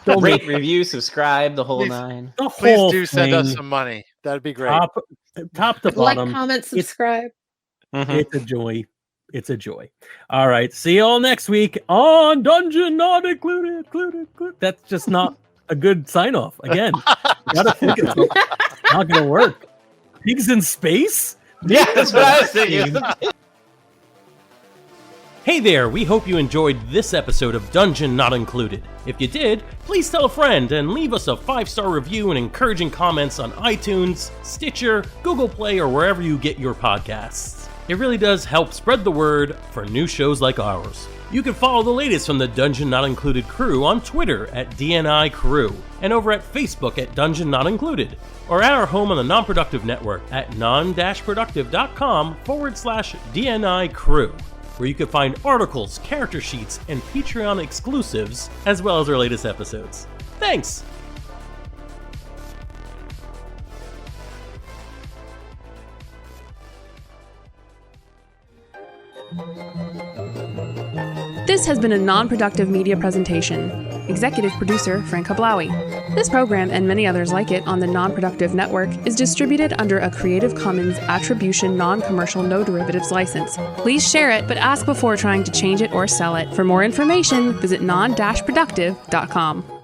Don't rate, review, subscribe, the whole nine. Please do send us some money. That'd be great. Top to bottom. Like, comment, subscribe. It's a joy. It's a joy. All right. See you all next week on Dungeon Not Included. That's just not a good sign off. Again, you gotta think it's not going to work. Pigs in space? Yeah, that's what I was thinking. Hey there, we hope you enjoyed this episode of Dungeon Not Included. If you did, please tell a friend and leave us a 5-star review and encouraging comments on iTunes, Stitcher, Google Play, or wherever you get your podcasts. It really does help spread the word for new shows like ours. You can follow the latest from the Dungeon Not Included crew on Twitter at DNI Crew, and over at Facebook at Dungeon Not Included, or at our home on the Non-Productive Network at non-productive.com/DNI Crew, where you can find articles, character sheets, and Patreon exclusives, as well as our latest episodes. Thanks! This has been a non-productive media presentation. Executive producer Frank Hablawi. This program and many others like it on the Non-Productive Network is distributed under a Creative Commons Attribution Non-Commercial No Derivatives license. Please share it, but ask before trying to change it or sell it. For more information, visit non-productive.com.